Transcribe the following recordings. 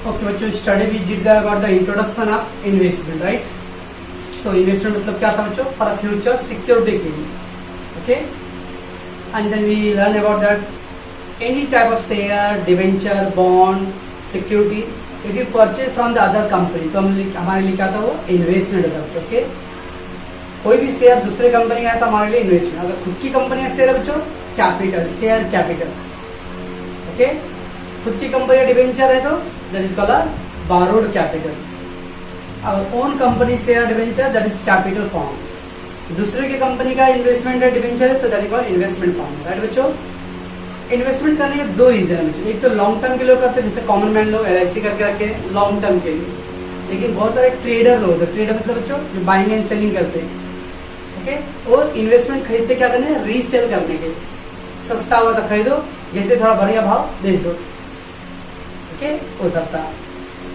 Okay बच्चों, study we did about the introduction of investment, right. तो investment मतलब क्या था बच्चों? फॉर फ्यूचर सिक्योरिटी के लिए, okay. And then we learn about that any type of share, debenture, bond, security if you purchase from the other company, तो हमारे लिए क्या था? वो इन्वेस्टमेंट था बच्चों, ओके। कोई भी शेयर दूसरे कंपनी का है तो हमारे लिए इन्वेस्टमेंट। अगर खुद की कंपनी का शेयर है बच्चों, कैपिटल, शेयर कैपिटल, ओके। खुद की कंपनी का डिवेंचर है तो that is called borrowed capital. और own company share debenture that is capital form. दूसरे की कंपनी का इन्वेस्टमेंट है, डिवेंचर है, तो that is called investment form, right बच्चों। इन्वेस्टमेंट करने के दो रीजन है बच्चों। एक तो लॉन्ग टर्म के लोग करते हैं, जैसे कॉमन मैन लोग LIC करके रखे लॉन्ग टर्म के लिए। लेकिन बहुत सारे ट्रेडर लोग होते हैं, ट्रेडर मतलब बच्चों जो बाइंग एंड सेलिंग करते हैं, ओके। और इन्वेस्टमेंट खरीदते क्या करने हैं? रीसेल करने के। सस्ता हुआ तो खरीदो, जैसे थोड़ा बढ़िया भाव बेच दो, ओके, हो सकता है।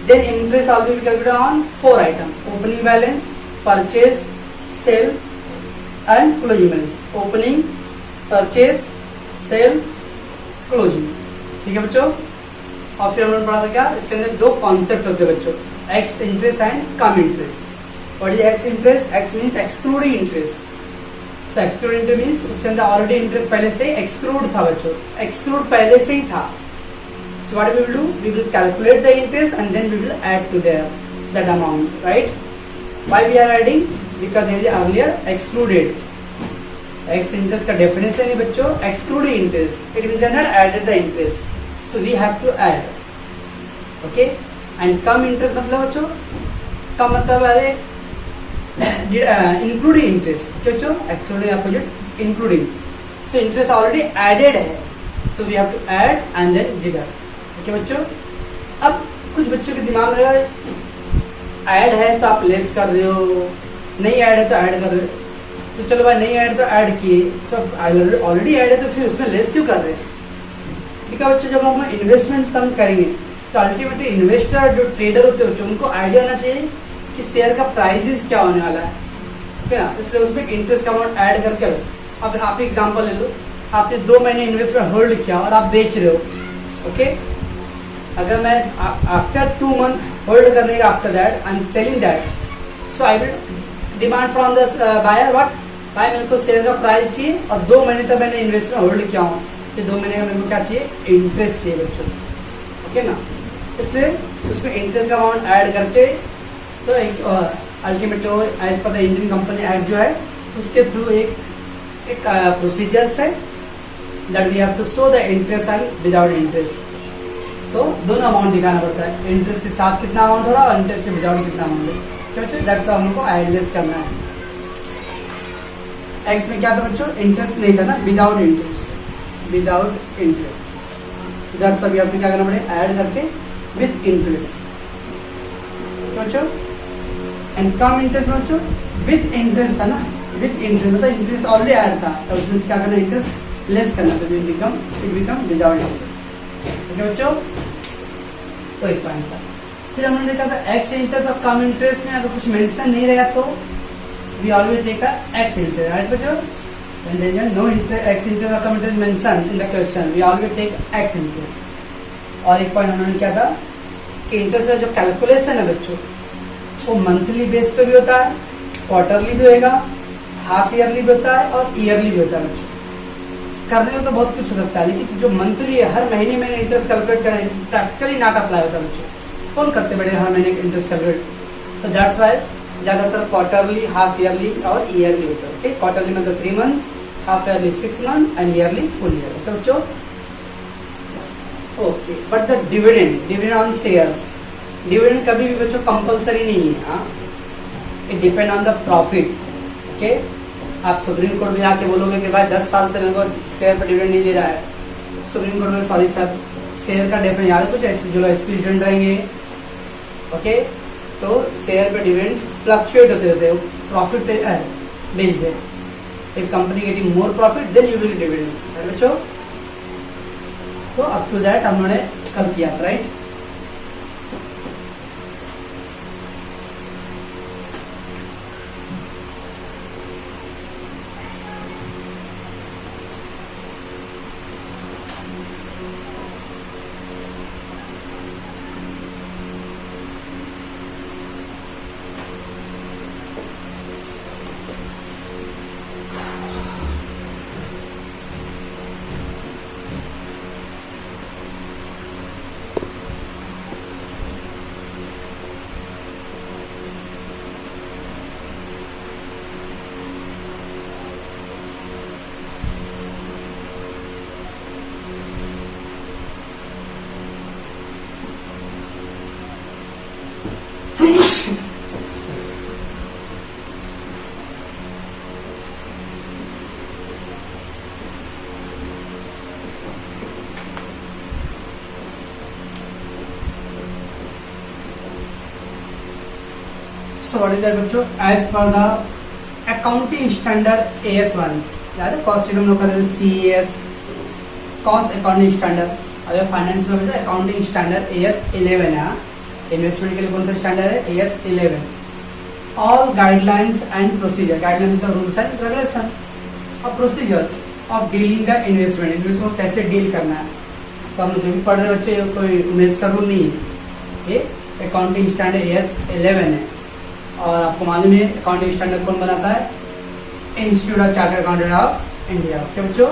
Then interest all will be calculated on 4 item: opening balance, purchase, sale and closing balance. Opening, purchase, sale, closing, ठीक है बच्चों। और फिर हमने पढ़ा था क्या? इसके अंदर दो कॉन्सेप्ट होते हैं बच्चों, x interest and come interest. What is x interest? X means excluding interest. So excluding interest means उसके अंदर ऑलरेडी इंटरेस्ट पहले से एक्सक्लूड था बच्चों, एक्सक्लूड पहले से ही था। So what we will do? We will calculate the interest and then we will add to that amount, right? Why we are adding? Because they are earlier excluded. X interest का definition है बच्चों excluding interest. It means they are not added the interest. So we have to add. Okay? And come interest मतलब बच्चों, कम मतलब अरे including interest. क्या बच्चों? Actually opposite including. So interest already added है. So we have to add and then deduct. Okay बच्चों। अब कुछ बच्चों के दिमाग में ऐड है तो आप लेस कर रहे हो, नहीं ऐड है तो ऐड कर रहे हो। तो चलो भाई, नहीं ऐड तो ऐड किए, सब ऑलरेडी ऐड है तो फिर उसमें लेस क्यों कर रहे हैं? ठीक है बच्चों, जब हम इन्वेस्टमेंट सम करेंगे तो अल्टीमेटली इन्वेस्टर जो ट्रेडर होते हैं बच्चों, उनको आइडिया होना चाहिए कि शेयर का प्राइसेस क्या होने वाला है, ठीक है ना। इसलिए उसमें इंटरेस्ट का अमाउंट ऐड करके लो। अब आप एग्जाम्पल ले लो, आपने 2 महीने इन्वेस्टमेंट होल्ड किया और आप बेच रहे हो, ओके। अगर मैं आफ्टर 2 मंथ होल्ड करने का, after that I am selling that, so I will demand from the buyer what? भाई मेरे को शेयर का प्राइस चाहिए और 2 महीने तक मैंने इन्वेस्टमेंट होल्ड किया हूँ, तो 2 महीने का मेरे को क्या चाहिए? इंटरेस्ट चाहिए बच्चों, ओके ना। इसलिए उसमें इंटरेस्ट का अमाउंट ऐड करके तो एक ultimately as per the Indian company act जो है उसके थ्रू एक प्रोसीजर्स है that we have to show the interest and without interest. तो दोनों अमाउंट दिखाना पड़ता है, इंटरेस्ट के साथ कितना अमाउंट हो रहा है और इंटरेस्ट के विदाउट कितना अमाउंट है, क्योंकि दैट्स हम लोग को एडजस्ट करना है। एक्स में क्या था बच्चों? इंटरेस्ट नहीं था ना, without interest, without interest. That's अभी आपको क्या करना पड़ेगा? ऐड करके विद इंटरेस्ट, बच्चों। एंड कम इंटरेस्ट बच्चों विद इंटरेस्ट था ना, विद इंटरेस्ट मतलब इंटरेस्ट ऑलरेडी ऐड था, तो उसमें क्या करना? इंटरेस्ट लेस करना, तो it become without interest, okay बच्चों। तो एक पॉइंट था। फिर हमने देखा था एक्स इंटरेस्ट और कम इंटरेस्ट में अगर कुछ मेंशन नहीं रहेगा तो we always take ex interest, right बच्चों। When there is no ex interest और cum interest mention in the question, we always take ex interest. और एक पॉइंट उन्होंने क्या था कि इंटरेस्ट का जो कैलकुलेशन है बच्चों, वो मंथली बेस पे भी होता है, क्वार्टरली भी होगा, हाफ ईयरली भी होता है और ईयरली भी होता है बच्चों। करने को तो बहुत कुछ हो सकता है, लेकिन जो मंथली है, हर महीने मैंने इंटरेस्ट कैलकुलेट करें, प्रैक्टिकली नॉट अप्लाई होता बच्चों। कौन करते बड़े हर महीने इंटरेस्ट कैलकुलेट? तो दैट्स वाई ज्यादातर क्वार्टरली, हाफ ईयरली और ईयरली होता है, ओके। क्वार्टरली मतलब 3 month, half yearly 6 month and yearly full year, okay बच्चों। Okay, but the dividend on shares, dividend कभी भी बच्चों कंपल्सरी नहीं है, it depend on the profit, okay. आप सुप्रीम कोर्ट में जाके बोलोगे कि भाई 10 साल से मेरे को शेयर पर डिविडेंड नहीं दे रहा है, सुप्रीम कोर्ट में सॉरी सर, शेयर का डेफिनेशन याद है कुछ? जो एसपी स्टूडेंट रहेंगे, ओके, तो शेयर पे डिविडेंड फ्लक्चुएट होते रहते हैं, प्रॉफिट पे बेच दे। If company getting more profit then you will dividend, right बच्चों। तो अप टू दैट हमने कल किया, right. So what is that बच्चों, as per the accounting standard AS1, याद है कॉस्ट शीट हम लोग करते थे CAS, कॉस्ट अकाउंटिंग स्टैंडर्ड। अगर फाइनेंस में बच्चों अकाउंटिंग स्टैंडर्ड AS11 है, इन्वेस्टमेंट के लिए कौन सा स्टैंडर्ड है, AS11। All guidelines and procedure, guidelines का रूल्स एंड रेगुलेशन और procedure of dealing the investment, investment कैसे डील करना है। तो हम जो भी पढ़ रहे बच्चे, कोई उमेश का रूल नहीं है, ये अकाउंटिंग स्टैंडर्ड AS11 है। और आपको मालूम है अकाउंटिंग स्टैंडर्ड कौन बनाता है, institute of chartered accountant of India. क्या बच्चों,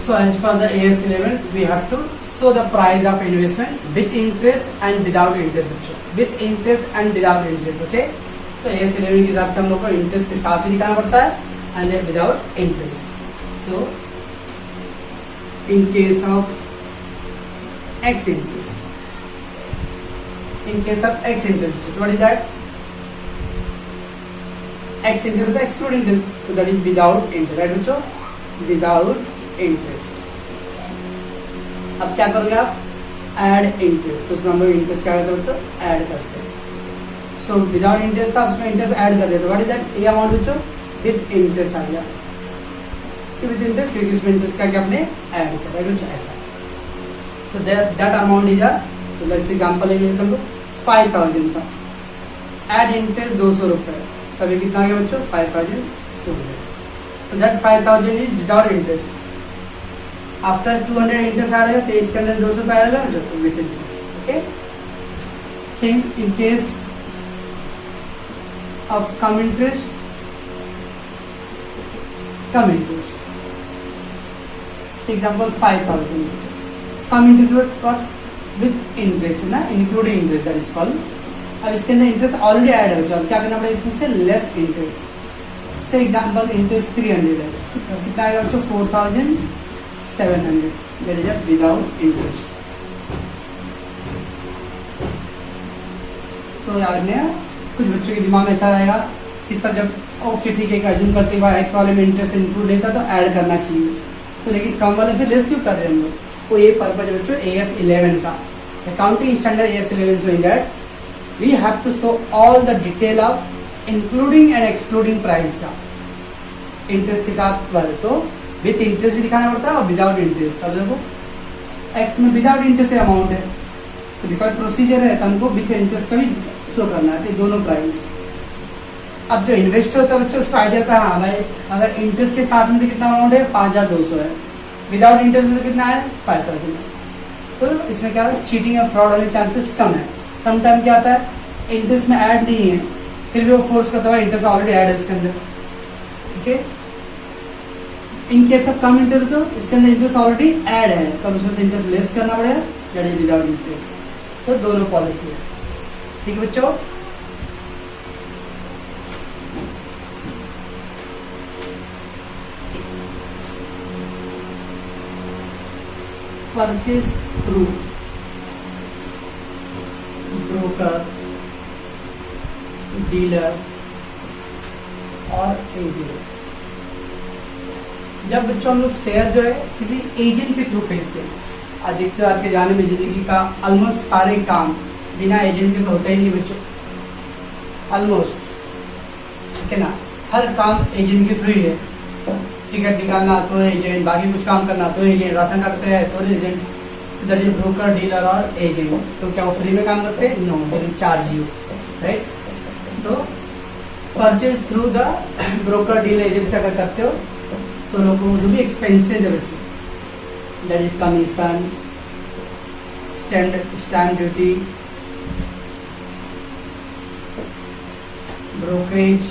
so as per the AS11 we have to show the price of investment with interest and without interest बच्चों, with interest and without interest, okay। तो AS11 के हिसाब से हम लोग को इंटरेस्ट के साथ भी दिखाना पड़ता है and then without interest. So in case of X interest, in case of X interest, what is that? X interest exclude interest, so that is without interest, right बच्चों, without इंटरेस्ट। अब क्या करोगे आप, ऐड इंटरेस्ट, तो उसमें हम लोग interest क्या करते हैं, तो ऐड करते हैं। सो विदाउट इंटरेस्ट था, उसमें इंटरेस्ट ऐड कर देते, व्हाट इज दैट, ये अमाउंट बच्चों विद इंटरेस्ट आ गया, विद इंटरेस्ट, क्योंकि उसमें इंटरेस्ट क्या क्या आपने ऐड किया, राइट बच्चों, ऐसा। सो दैट अमाउंट इज तो लेट्स एग्जांपल ले लेते हैं 5000 का, ऐड इंटरेस्ट 200 रुपये, तभी कितना आ गया बच्चों, 5200। So that 5000 is without interest. After 200 interest आ जाएगा, तो इसके अंदर 200 रुपये आएगा जो with interest, okay. Same in case of cum interest, example 5000 cum interest with interest है ना, including interest that is called. अब इसके अंदर इंटरेस्ट ऑलरेडी ऐड है, क्या करना पड़ेगा इसमें से, लेस इंटरेस्ट। से एग्जाम्पल इंटरेस्ट 300 है, तो कितना आएगा बच्चों, 4700, दैट इज विदाउट इंटरेस्ट। तो यार में कुछ बच्चों के दिमाग में ऐसा रहेगा कि सर जब ओके ठीक है अज्यूम करते हुए एक्स वाले में इंटरेस्ट इंक्लूड रहता तो ऐड करना चाहिए, तो लेकिन कम वाले से लेस क्यों कर रहे हैं हम लोग, तो ये पर्पज है बच्चों AS11 का, accounting standard AS11 showing that we have to show all the detail of including and excluding price का, इंटरेस्ट के साथ वाले, तो विथ इंटरेस्ट भी दिखाना पड़ता है और विदाउट इंटरेस्ट। अब देखो एक्स में विदाउट इंटरेस्ट अमाउंट है, तो बिकॉज प्रोसीजर है तो हमको विथ इंटरेस्ट का भी शो करना है, तो दोनों प्राइस। अब जो इन्वेस्टर होता है बच्चों उसका आइडिया था, हाँ भाई अगर इंटरेस्ट के साथ में तो कितना अमाउंट है, 5200 है, विदाउट इंटरेस्ट तो कितना है, 5000। तो इसमें क्या है, चीटिंग या फ्रॉड होने के चांसेस कम है। समटाइम क्या आता है, इंटरेस्ट में ऐड नहीं है, फिर भी वो फोर्स करता है, इंटरेस्ट ऑलरेडी ऐड है उसके अंदर, okay. In case of cum interest तो इसके अंदर इंटरेस्ट ऑलरेडी ऐड है, तो उसमें से इंटरेस्ट लेस करना पड़ेगा, दैट इज विदाउट इंटरेस्ट। तो दोनों पॉलिसी है, ठीक है बच्चों। परचेज थ्रू ब्रोकर, डीलर और एजेंट। जब बच्चों हम लोग शेयर जो है किसी एजेंट के थ्रू खरीदते हैं, अधिकतर आज के जाने में जिंदगी का ऑलमोस्ट सारे काम बिना एजेंट के तो होता ही नहीं बच्चों, ऑलमोस्ट, ठीक है ना, हर काम एजेंट के थ्रू ही है। टिकट निकालना तो एजेंट, बाकी कुछ काम करना तो एजेंट, राशन कार्ड पे है तो agent, that is broker, dealer और एजेंट। तो क्या वो फ्री में काम करते हैं, no, there is charge you, right. तो purchase through the broker, dealer, agent से अगर करते हो तो लोगों को जो भी एक्सपेंसेस है बच्चों, that is commission, stamp duty, brokerage.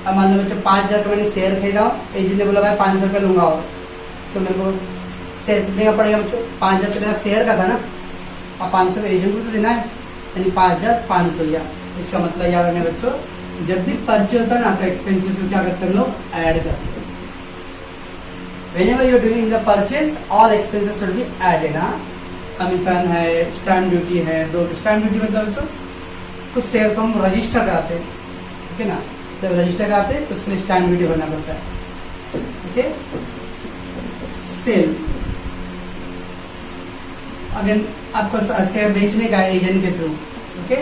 अब मान लो बच्चों 5,000 का मैंने शेयर खरीदा, एजेंट ने बोला भाई 500 रुपये लूंगा, और तो मेरे को शेयर कितने का पड़ेगा बच्चों? 5,000 रुपये शेयर का था ना, अब 500 रुपये एजेंट को तो देना है, यानी 5,500 या। इसका मतलब याद रखना बच्चों, जब भी परचेज होता है ना तो एक्सपेंसेस को क्या करते हैं लोग, ऐड करते हैं। Whenever you are doing the purchase, all expenses should be added। हाँ, कमीशन है, स्टैम्प ड्यूटी है, स्टैम्प ड्यूटी मतलब बच्चों कुछ शेयर को हम रजिस्टर कराते हैं, ठीक है ना, जब रजिस्टर कराते हैं तो उसके लिए स्टैम्प ड्यूटी भरना पड़ता है। ओके, सेल, अगर आपको शेयर बेचने का है एजेंट के थ्रू, ओके,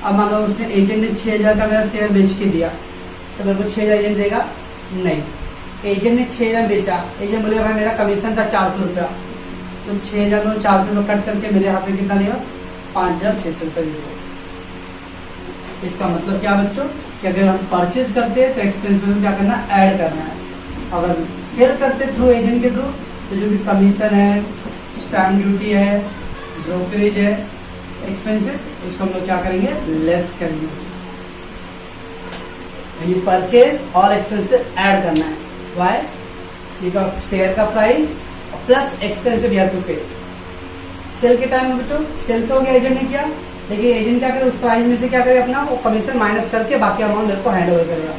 अब मान लो उसने एजेंट ने 6,000 का मेरा शेयर बेच के दिया, तो मेरे को 6,000 एजेंट देगा नहीं, एजेंट ने 6,000 बेचा, एजेंट बोले भाई मेरा कमीशन था 400 रुपया, तो 6,000 में 400 रुपये कट करके मेरे हाथ में कितना देगा, 5,600 रुपये देगा। इसका मतलब क्या बच्चों, कि अगर हम परचेज करते हैं तो एक्सपेंसेस में क्या करना, ऐड करना है। अगर सेल करते थ्रू एजेंट के थ्रू, तो जो भी कमीशन है, स्टैम्प ड्यूटी है, ब्रोकरेज है, एक्सपेंसेस, इसको हम लोग क्या करेंगे, लेस करेंगे। यानी परचेज और एक्सपेंसेस ऐड करना है। वाई? बिकॉज शेयर का price plus expensive you have to pay. Sale के टाइम में बच्चों सेल तो हो गया, एजेंट ने किया, लेकिन एजेंट क्या करे, उस प्राइस में से क्या करे, अपना वो कमीशन माइनस करके बाकी अमाउंट मेरे को हैंड ओवर करेगा।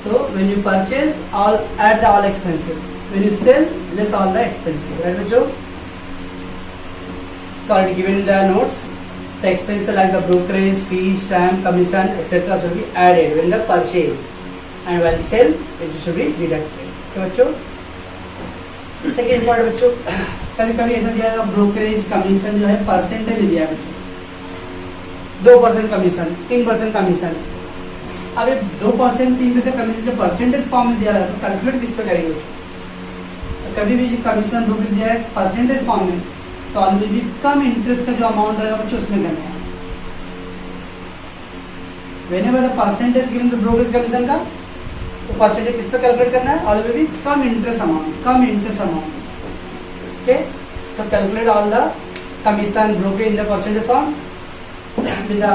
तो when you purchase all at the all expensive, when you sell less all the expensive, right बच्चों? So already given in the notes, the expenses like the brokerage, fees, stamp, commission, etc. should be added when the purchase, and when sell, it should be deducted. तो बच्चों second point बच्चों, कभी कभी ऐसा दिया है brokerage commission जो है परसेंटेज में दिया है बच्चों, 2% कमीशन, 3% कमीशन। अब ये 2% 3% कमीशन जो परसेंटेज फॉर्म में दिया रहा है तो कैलकुलेट किस पे करेंगे? तो कभी भी जो कमीशन ब्रोकरेज दिया है परसेंटेज फॉर्म में, तो ऑलवेज भी कम इंटरेस्ट का जो अमाउंट रहेगा बच्चों उसमें करना है। Whenever the percentage given the brokerage commission का, तो परसेंटेज किस पे कैलकुलेट करना है, ऑलवेज भी cum interest amount, cum interest amount. Okay, so calculate all the commission brokerage in the percentage form with the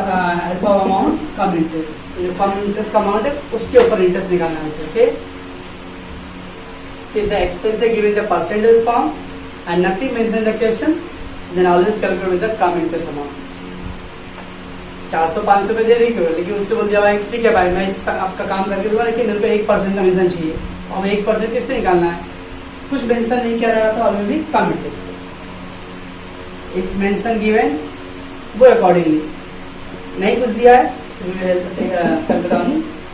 help of amount cum interest. जो cum interest का amount है उसके ऊपर इंटरेस्ट निकालना है। Okay, if the expense is given the percentage form and nothing mentioned in the question, then always calculate with the come interest amount। 400-500 रुपए दे रही क्यों, लेकिन उससे बोल दिया भाई ठीक है भाई मैं आपका काम करके दूंगा, लेकिन मेरे को 1% कमीशन चाहिए, और 1% किस पे निकालना है, कुछ मेंशन नहीं किया रहेगा तो ऑलवेज भी cum interest. If mention given वो अकॉर्डिंगली, नहीं कुछ दिया है calculate on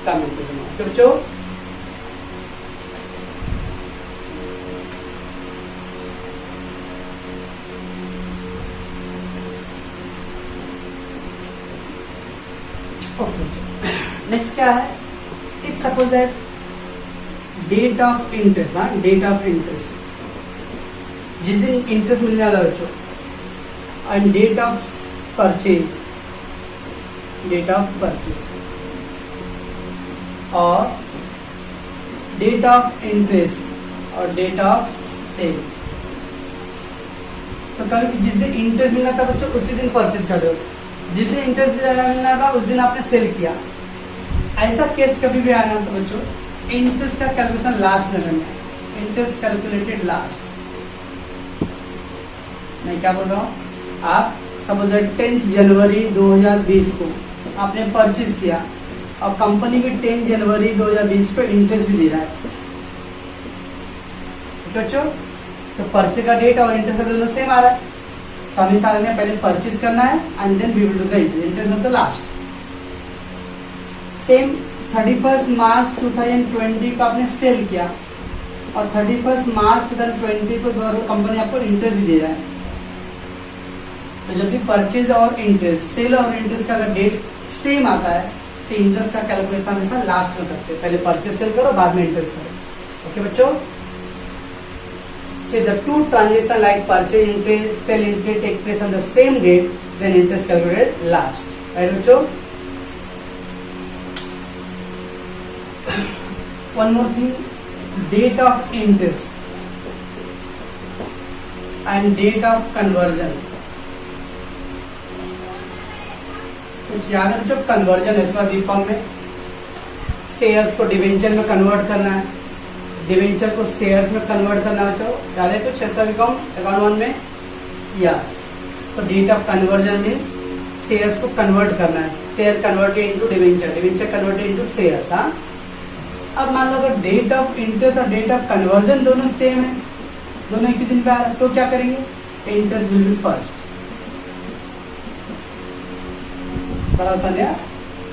cum interest amount. तो बच्चों नेक्स्ट क्या है, if suppose that date of interest, हाँ डेट ऑफ इंटरेस्ट, जिस दिन इंटरेस्ट मिलने वाला बच्चों, and date of purchase, date of purchase और डेट ऑफ इंटरेस्ट और डेट ऑफ सेल। तो कल जिस दिन इंटरेस्ट मिलना था बच्चों उसी दिन परचेज कर दो, जिस दिन इंटरेस्ट मिलना था उस दिन आपने सेल किया। ऐसा केस कभी भी आना तो बच्चों इंटरेस्ट का कैलकुलेशन लास्ट में करना है, इंटरेस्ट कैलकुलेटेड लास्ट। मैं क्या बोल रहा हूँ, आप सपोज 10 जनवरी 2020 को आपने परचेज किया और कंपनी भी 10 जनवरी 2020 को इंटरेस्ट भी दे रहा है, बच्चों तो परचेज का डेट और इंटरेस्ट का दोनों सेम आ रहा है, तो हमें सारे ने पहले परचेज करना है and then we will do the interest मतलब लास्ट। सेम 31 मार्च 2020 को आपने सेल किया और 31 मार्च 2020 को कंपनी आपको इंटरेस्ट भी दे रहा है, तो जब भी परचेज और इंटरेस्ट, सेल और इंटरेस्ट का अगर डेट सेम आता है तो इंटरेस्ट का कैलकुलेशन हमेशा लास्ट में करते हैं, पहले परचेज सेल करो बाद में इंटरेस्ट करो। ओके बच्चों, so the two transaction like purchase interest, sell interest take place on the same date, then interest calculated last, right बच्चों? One more thing, date of interest and date of conversion। कुछ याद है जो conversion है sir BCom में, shares को debenture में convert करना है, डिवेंचर को शेयर्स में कन्वर्ट करना है, तो याद है कुछ ऐसा बीकॉम अकाउंट 1 में? यस। तो date of conversion means shares को कन्वर्ट करना है, share converted into debenture, debenture converted into shares. हाँ, अब मान लो अगर डेट ऑफ इंटरेस्ट और डेट ऑफ कन्वर्जन दोनों सेम है, दोनों एक ही दिन पे आ रहा है, तो क्या करेंगे? Interest will be first. बड़ा समझा?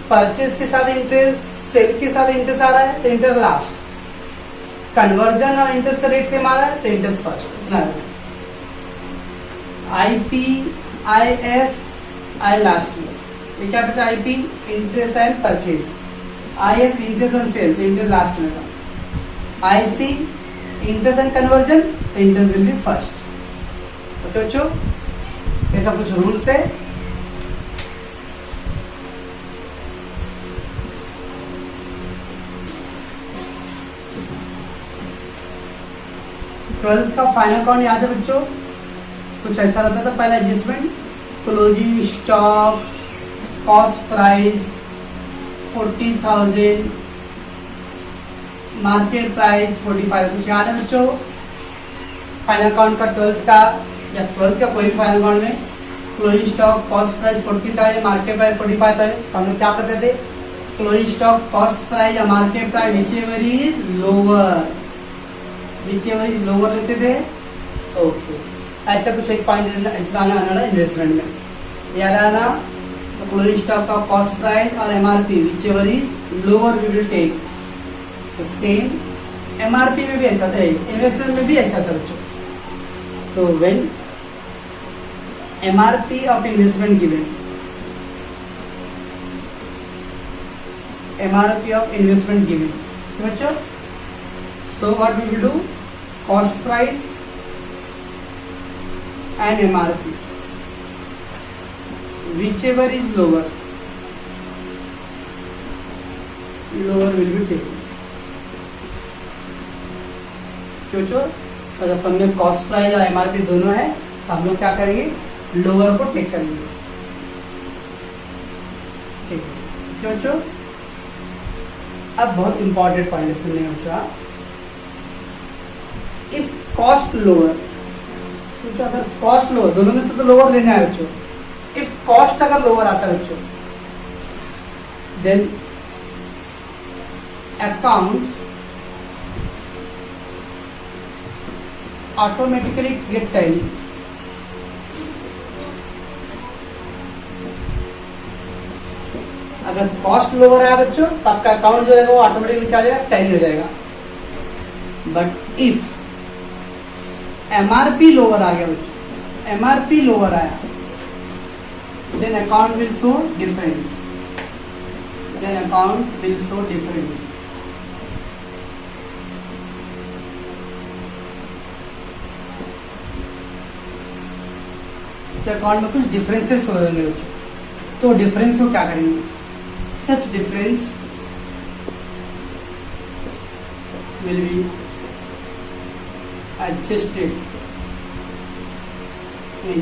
परचेज के साथ इंटरेस्ट, सेल के साथ इंटरेस्ट आ रहा है तो इंटरेस्ट लास्ट, कन्वर्जन और इंटरेस्ट का रेट सेम आ रहा है तो इंटरेस्ट फर्स्ट। इतना आईपी, आईएस, आई लास्ट में ये क्या बचा? IP interest and purchase, IS interest and sale तो इंटरेस्ट लास्ट में था, आईसी इंटरेस्ट एंड कन्वर्जन तो interest will be first. Okay बच्चों, ये सब कुछ रूल्स है। ट्वेल्थ का फाइनल अकाउंट याद है बच्चों? कुछ ऐसा रहता था पहला adjustment, closing stock, cost price 40,000, market price 45। कुछ याद है बच्चों फाइनल अकाउंट का ट्वेल्थ का, या ट्वेल्थ का कोई फाइनल अकाउंट में closing stock, cost price 40,000, market price 45,000, तो हम लोग क्या करते थे? क्लोजिंग स्टॉक, कॉस्ट प्राइस या market price whichever is lower, whichever is lower लेते थे। ओके, ऐसा कुछ एक पॉइंट इसमें आना इन्वेस्टमेंट में याद आना। तो क्लोजिंग स्टॉक का कॉस्ट प्राइस और MRP whichever is lower we will take. तो सेम एमआरपी में भी ऐसा था, इन्वेस्टमेंट में भी ऐसा था बच्चों। तो when MRP of investment given, MRP of investment given, तो बच्चों so what we will do? Cost price and MRP whichever is lower will be taken। क्यों? अगर सब में कॉस्ट प्राइस और MRP दोनों है तो हम लोग क्या करेंगे? लोअर को टेक करेंगे। ठीक है क्यों? अब बहुत इंपॉर्टेंट पॉइंट सुनने बच्चों, इफ कॉस्ट लोअर, क्योंकि अगर कॉस्ट लोअर, दोनों में से तो लोअर लेना है बच्चों, इफ कॉस्ट अगर लोअर आता है बच्चों, then accounts automatically get tally. अगर कॉस्ट लोअर है बच्चों तो आपका अकाउंट जो है वो ऑटोमेटिकली क्या हो जाएगा? टैली हो जाएगा। बट इफ एमआरपी लोअर आ गया बच्चों, एमआरपी लोअर आया, then account will show difference, then account will show difference. तो अकाउंट में कुछ डिफरेंसेस होंगे बच्चों, तो डिफरेंस को क्या करेंगे? Such difference will be adjusted in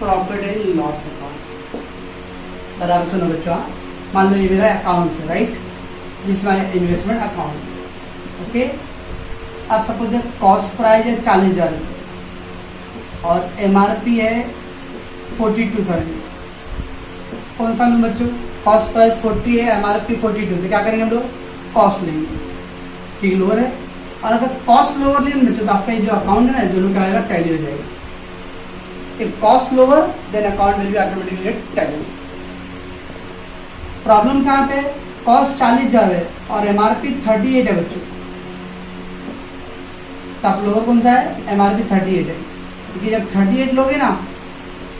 profit and loss account। बराबर सुनो बच्चों, मान लो ये मेरा अकाउंट है, right, this my investment account. Okay, अब सपोज कॉस्ट प्राइस है 40,000 और एमआरपी है 42,000। कौन सा लूँ बच्चों? कॉस्ट प्राइस 40 है, एमआरपी 42, तो क्या करेंगे हम लोग? कॉस्ट लेंगे, ठीक, लोअर है। और अगर कॉस्ट लोअर लेंगे बच्चों तो आपका जो अकाउंट है ना, दोनों क्या आएगा? टैली हो जाएगा। If cost lower than account will be automatically get tally. Problem कहाँ पे? कॉस्ट 40,000 है और एमआरपी 38 है बच्चों, तब लोअर कौन सा है? एमआरपी 38 है, क्योंकि जब 38 लोगे ना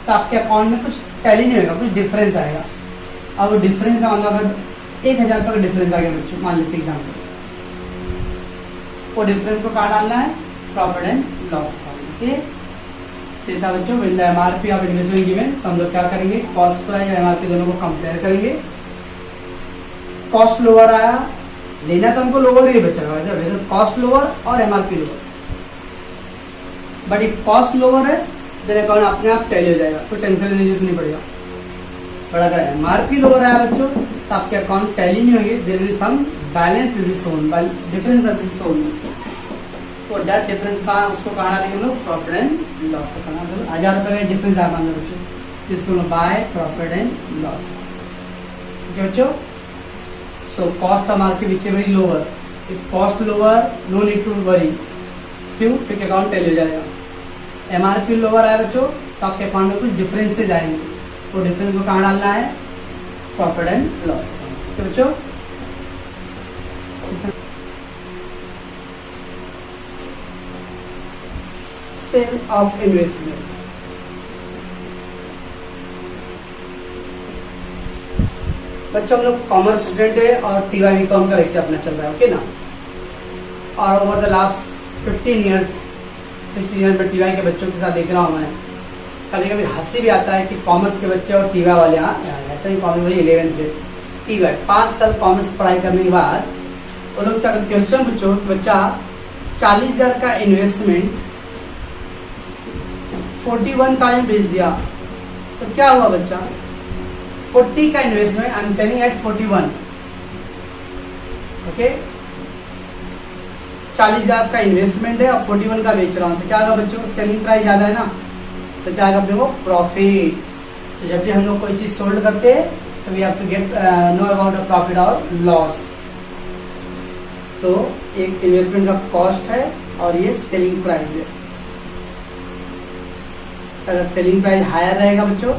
तो आपके अकाउंट में कुछ टैली नहीं होगा, कुछ डिफरेंस आएगा। और वो डिफरेंस मतलब अगर 1,000 रुपये का डिफरेंस आ गया बच्चों, मान लेते एग्जाम्पल, वो डिफरेंस को कहाँ डालना है? Profit and loss account. Okay, था बच्चों when the MRP of investment given, तो हम लोग क्या करेंगे? कॉस्ट प्राइस और एमआरपी दोनों को कंपेयर करेंगे। कॉस्ट लोअर आया, लेना तो हमको लोअर ही बचेगा, जब कॉस्ट लोअर और MRP lower. But if cost lower है देन अकाउंट अपने आप टैली हो जाएगा, कोई टेंशन लेने की जरूरत नहीं पड़ेगा। बट अगर एमआरपी लोअर आया बच्चों तो आपके अकाउंट टैली नहीं होंगे, there is some balance will be shown, difference will be shown. तो दैट डिफरेंस का उसको कहाँ डालेंगे हम लोग, प्रॉफिट एंड लॉस का। 1000 रुपये का डिफरेंस आया मान लो बच्चों, जिसको by profit and loss. Okay बच्चों, सो कॉस्ट हमारे which is very lower, if cost lower no need to worry, क्यों, क्योंकि अकाउंट टैली हो जाएगा। एमआरपी लोअर आया बच्चों तो आपके अकाउंट में कुछ डिफरेंस से जाएंगे, तो डिफरेंस को कहाँ डालना है, प्रॉफिट एंड लॉस। तो बच्चों सेल ऑफ इन्वेस्टमेंट, बच्चों हम लोग कॉमर्स स्टूडेंट है और टीवाई बीकॉम का लेक्चर अपना चल रहा है, ओके ना। और over the last 15 years 16 years में टीवाई के बच्चों के साथ देख रहा हूँ मैं, कभी कभी हंसी भी आता है कि कॉमर्स के बच्चे और टीवाई वाले, ऐसा ही कॉमर्स वाले 11th के टीवाई 5 साल कॉमर्स पढ़ाई करने के बाद वो लोग से अगर क्वेश्चन पूछो, बच्चा 40,000 का इन्वेस्टमेंट 41,000 बेच दिया तो क्या हुआ बच्चा, 40 का investment I am selling at 41, okay. 40,000 का इन्वेस्टमेंट है और 41 का बेच रहा हूँ, तो क्या होगा बच्चों, सेलिंग प्राइस ज्यादा है ना, तो क्या आएगा अपने को, प्रॉफिट। तो जब भी हम लोग कोई चीज सोल्ड करते हैं तो we have to get know about the profit और लॉस। तो एक इन्वेस्टमेंट का कॉस्ट है और ये सेलिंग प्राइस है। अगर सेलिंग प्राइस हायर रहेगा बच्चों,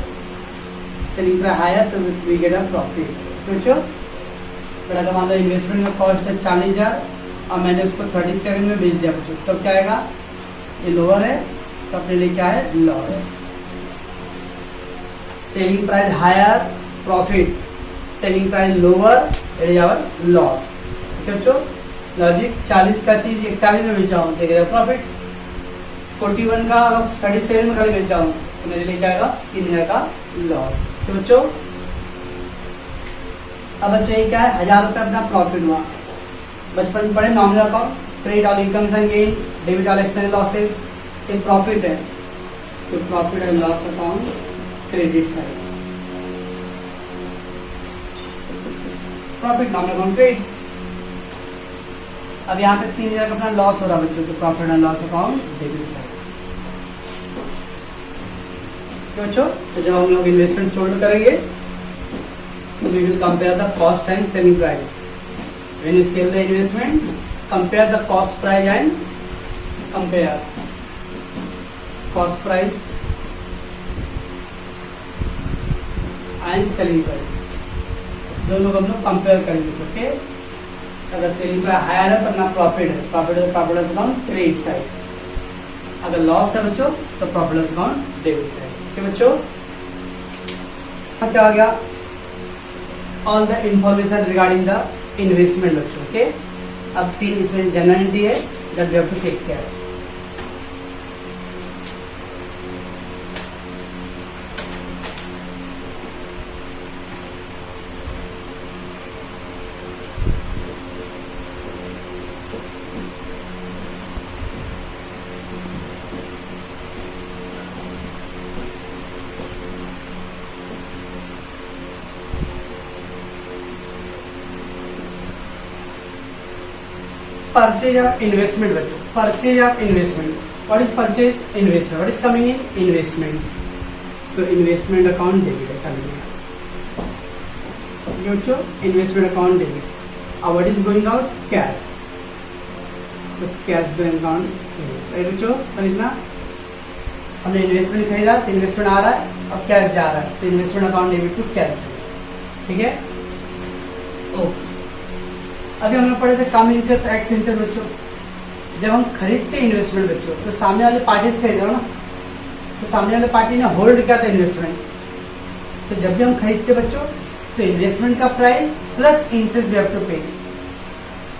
सेलिंग प्राइस हायर तो वी गेट अ प्रॉफिट। तो बच्चों पर अगर मान लो इन्वेस्टमेंट का कॉस्ट है 40,000 और मैंने उसको 37 में बेच दिया बच्चों, तब क्या आएगा, ये लोअर है तो अपने लिए क्या है, loss. Selling price higher profit, selling price lower it is our loss. बच्चों लॉजिक 40 का चीज 41 में बेचा हूँ, देख प्रॉफिट। 41 का अगर 37 में खाली बेचा हूँ तो मेरे लिए क्या आएगा, 3,000 का लॉस। तो बच्चों अब बच्चों ये क्या है, 1,000 रुपये अपना प्रॉफिट हुआ। बचपन में पढ़े nominal account, credit all income and gain, debit all expense losses, ये प्रॉफिट है, तो profit and loss account credit side, profit nominal account credits. अब यहाँ पे 3,000 का अपना लॉस हो रहा है बच्चों, तो profit and loss account debit side. बच्चों तो जब हम लोग इन्वेस्टमेंट सोल्ड करेंगे तो we will compare the cost and selling price. When you sell the investment, compare the cost price and compare cost price and selling price, दोनों को हम लोग कंपेयर करेंगे। ओके, अगर सेलिंग प्राइस हायर है तो अपना प्रॉफिट है, प्रॉफिट अकाउंट क्रेडिट साइड। अगर लॉस है बच्चों तो profit account debit side. Okay बच्चों, क्या आ गया, all the information regarding the investment बच्चों। ओके, अब 3 इसमें जनरलिटी है that we have to take care. Purchase of investment बच्चों, purchase of investment, what is purchase, investment, what is coming in, investment, तो इन्वेस्टमेंट अकाउंट डेबिट है coming बच्चों, investment account debit. और what is going out, cash, तो cash going account right बच्चों। और इतना हमने इन्वेस्टमेंट खरीदा तो इन्वेस्टमेंट आ रहा है और कैश जा रहा है, तो investment account debit to cash, ठीक है। ओके, अभी हम लोग पढ़े थे कम इंटरेस्ट एक्स इंटरेस्ट बच्चों। जब हम खरीदते इन्वेस्टमेंट बच्चों तो सामने वाले पार्टी से खरीद रहे हो ना, तो सामने वाले पार्टी ने होल्ड किया था इन्वेस्टमेंट, तो जब भी हम खरीदते बच्चों तो इन्वेस्टमेंट का price plus interest we have to pay,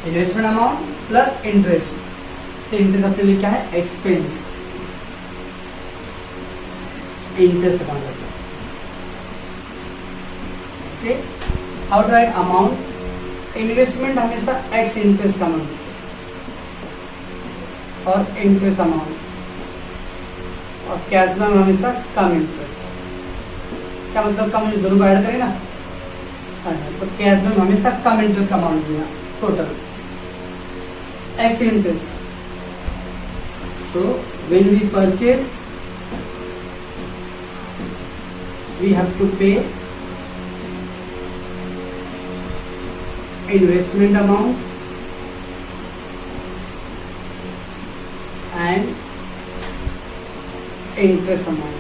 investment amount plus interest, तो इंटरेस्ट अपने लिए क्या है, एक्सपेंस, इंटरेस्ट अकाउंट बच्चों। Okay, how to write amount, investment हमेशा एक्स इंटरेस्ट का अमाउंट और इंटरेस्ट अमाउंट, और कैश में हमेशा कम इंटरेस्ट। क्या मतलब कम, दोनों को ऐड करें ना, तो कैश में हमेशा कम इंटरेस्ट का अमाउंट देना total x interest. So when we purchase, we have to pay investment amount and interest amount.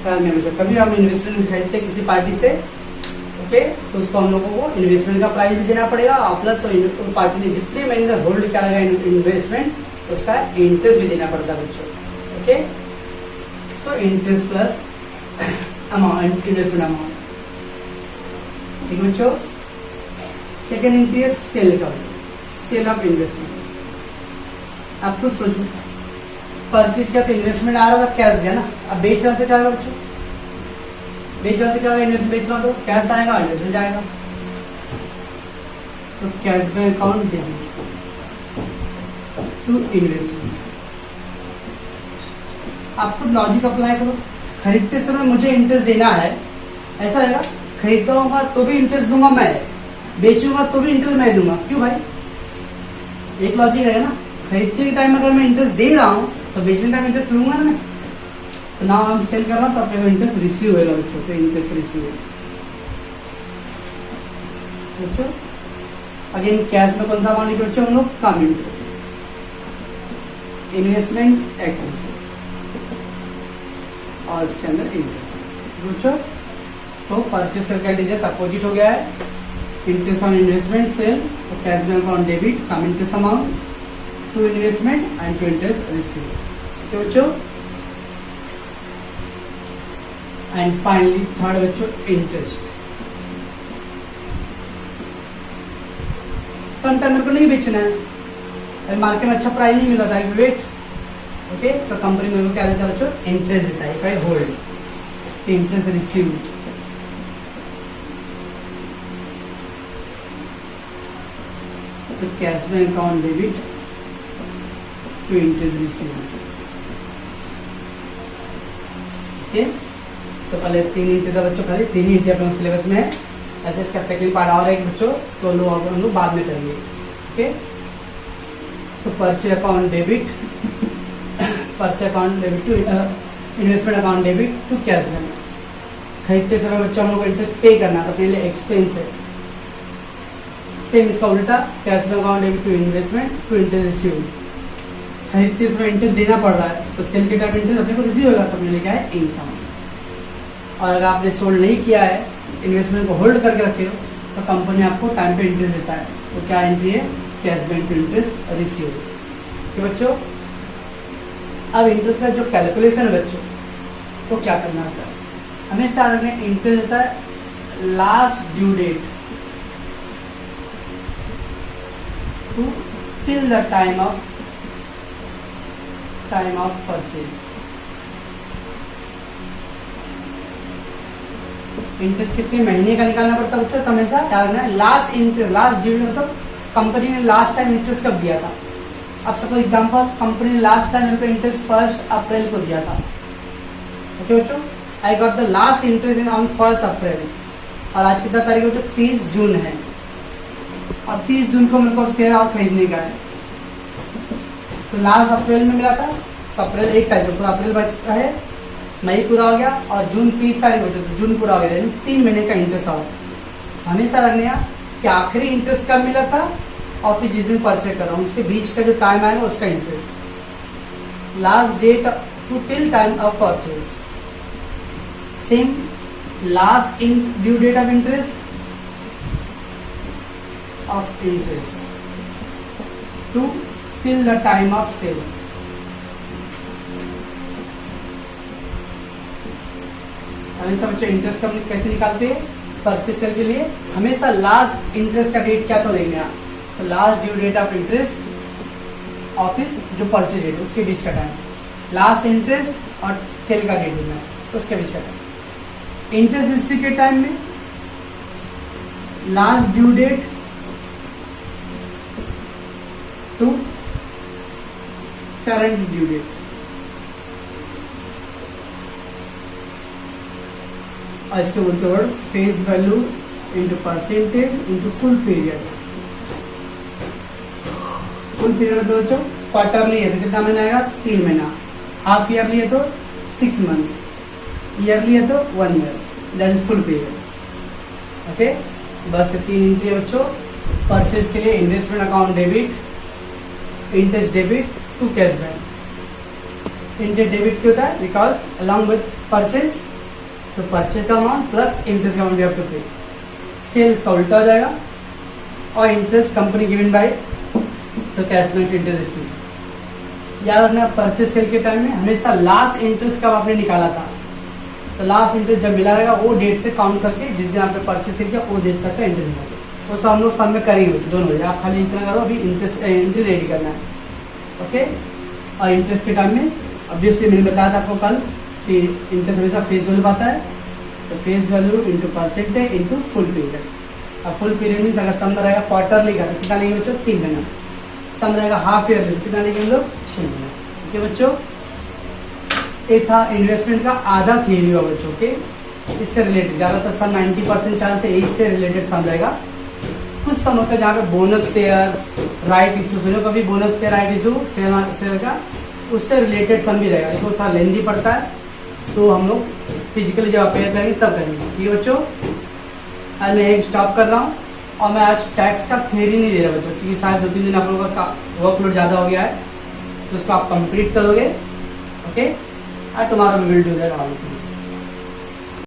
कभी हम इन्वेस्टमेंट खरीदते किसी पार्टी से, ओके, तो उसको हम लोगों को इन्वेस्टमेंट का प्राइस भी देना पड़ेगा और प्लस पार्टी ने जितने महीने तक होल्ड किया रहेगा इन्वेस्टमेंट उसका इंटरेस्ट भी देना पड़ता है बच्चों. Okay, so interest plus amount, investment amount. ठीक बच्चों. सेकेंड एंट्री है सेल का, सेल ऑफ इन्वेस्टमेंट. आप खुद सोचो, परचेज किया तो इन्वेस्टमेंट आ रहा था, कैश गया ना. अब बेच रहा था क्या होगा बच्चों, बेच रहा था क्या होगा, इन्वेस्टमेंट बेच रहा तो कैश आएगा, इन्वेस्टमेंट जाएगा. तो cash bank account debit to investment. आप खुद लॉजिक अप्लाई करो. खरीदते समय मुझे इंटरेस्ट देना है, ऐसा रहेगा. खरीदूंगा तो भी इंटरेस्ट दूंगा मैं, बेचूंगा तो भी इंटरेस्ट मैं दूंगा. क्यों भाई, एक लॉजिक रहेगा ना. खरीदते के टाइम अगर मैं इंटरेस्ट दे रहा हूँ तो बेचने टाइम इंटरेस्ट लूंगा ना मैं. तो ना हम सेल कर रहा हूँ तो अपने को इंटरेस्ट रिसीव होगा बच्चों. तो इंटरेस्ट रिसीव बच्चों. अगेन कैश में कौन सा अमाउंट लिखे बच्चों हम लोग, cum interest. Investment ex interest और इसके अंदर इंटरेस्ट बच्चों. तो परचेस सेल का डिजिट अपोजिट हो गया है. इंटरेस्ट ऑन इन्वेस्टमेंट सेल, तो cash bank account debit, cum interest amount to investment and to interest receive. तो बच्चों एंड फाइनली थर्ड बच्चों इंटरेस्ट. समटाइम मेरे को नहीं बेचना है, मार्केट में अच्छा प्राइस नहीं मिला था, वेट. ओके, तो कंपनी मेरे को क्या देता है बच्चों, इंटरेस्ट देता है. If I hold, interest receive. तो cash bank account debit to interest receive. Okay, तो पहले 3 इंटरेस्ट था बच्चों, पहले 3 ही इंटरेस्ट अपने सिलेबस में है. ऐसे इसका सेकंड पार्ट और है बच्चों, तो हम लोग बाद में करेंगे. ओके, तो purchase account debit, purchase account debit to investment account debit to cash bank. खरीदते समय बच्चों हम लोग को इंटरेस्ट पे करना था, अपने लिए एक्सपेंस है. सेम इसका उल्टा, cash bank account debit to investment to interest receive. खरीदते समय इंटरेस्ट देना पड़ रहा है, तो सेल के टाइम इंटरेस्ट अपने को रिसीव होगा, तो अपने लिए क्या है, इनकम. और अगर आपने सोल्ड नहीं किया है, इन्वेस्टमेंट को होल्ड करके रखे हो, तो कंपनी आपको टाइम पे इंटरेस्ट देता है. तो क्या एंट्री है, cash bank to interest receive. तो बच्चों अब इंटरेस्ट का जो कैलकुलेशन है बच्चों, तो क्या करना होता है, हमेशा हमें इंटरेस्ट देता है last due date to till the time of purchase. Interest कितने महीने का निकालना पड़ता है बच्चों, तो हमेशा याद रखना है लास्ट इंटरेस्ट, लास्ट ड्यू मतलब कंपनी ने लास्ट टाइम इंटरेस्ट कब दिया था. अब सपोज एग्जांपल, कंपनी ने लास्ट टाइम मेरे को इंटरेस्ट 1 अप्रैल को दिया था. ओके बच्चों, I got the last interest in on 1 अप्रैल. और आज कितना तारीख बच्चों, 30 जून है. और 30 जून को मेरे को अब शेयर और खरीदने का है. तो लास्ट अप्रैल में मिला था, तो अप्रैल 1 तारीख को, पूरा अप्रैल बचा है, मई पूरा हो गया और जून 30 तारीख बचा, तो जून पूरा हो गया, 3 महीने का इंटरेस्ट आओ. हमेशा रखने कि आखिरी इंटरेस्ट कब मिला था और फिर जिस दिन परचेज कर रहा हूँ उसके बीच का जो टाइम आएगा उसका interest. Last date to till time of purchase. Same last due date of interest to till the time of sale. हमेशा बच्चे इंटरेस्ट कब कैसे निकालते हैं, परचेज सेल के लिए हमेशा लास्ट इंटरेस्ट का डेट क्या तो देंगे आप, तो last due date of interest और फिर जो परचेज डेट उसके बीच का टाइम. लास्ट इंटरेस्ट और सेल का डेट देना है उसके बीच का टाइम. इंटरेस्ट रिसीव के टाइम में last due date to current due date. और इसको बोलते हैं word face value into percentage into full period. Full period तो बच्चों क्वार्टरली है तो कितना महीना आएगा 3 महीना, हाफ ईयरली है तो 6 मंथ, ईयरली है तो 1 year, that is full period. Okay, बस 3 गिनती है बच्चों। परचेज के लिए investment account debit, interest debit to cash bank. Interest debit क्यों होता है? बिकॉज अलॉन्ग विथ परचेज, तो परचेज का अमाउंट प्लस इंटरेस्ट का amount you have to pay. Sale इसका उल्टा हो जाएगा, और इंटरेस्ट कंपनी गिवन बाय तो कैश बैंक इंटरेस्ट रिसीव। याद रखना परचेज सेल के टाइम में हमेशा लास्ट इंटरेस्ट कब आपने निकाला था, तो लास्ट इंटरेस्ट जब मिला रहेगा वो डेट से काउंट करके जिस दिन आपने परचेज सेल किया वो डेट तक का इंटरेस्ट निकालो। वो सब हम लोग सब में करेंगे दोनों, आप खाली इतना करो, अभी इंटरेस्ट एंट्री रेडी करना है। ओके, और इंटरेस्ट के टाइम में ऑब्वियसली मैंने बताया था आपको कल कि इंटरेस्ट हमेशा फेस वैल्यू आता है, तो face value into percentage into full period. अब फुल पीरियड मीन अगर सम रहेगा क्वार्टरली का तो कितना लेंगे बच्चों 3 महीना, सम रहेगा हाफ ईयरली तो कितना लेंगे हम लोग 6 महीना। ठीक है बच्चों, एक था इन्वेस्टमेंट का आधा थियरी हुआ बच्चों के, इससे रिलेटेड ज़्यादातर सम 90% चांस है इससे रिलेटेड सम रहेगा। कुछ सम होता है जहाँ पे बोनस शेयर, राइट इशू, सुनो कभी bonus share right issue share का, उससे रिलेटेड सम भी रहेगा। इसको थोड़ा लेंदी पड़ता है, तो हम लोग फिजिकली जब अपेयर करेंगे तब करेंगे। ठीक है बच्चों, आज मैं एक स्टॉप कर रहा हूँ, और मैं आज टैक्स का थ्योरी नहीं दे रहा बच्चों, क्योंकि शायद 2-3 दिन आप लोगों का वर्कलोड ज़्यादा हो गया है, तो उसको आप कंप्लीट करोगे। Okay, tomorrow we will do that all things.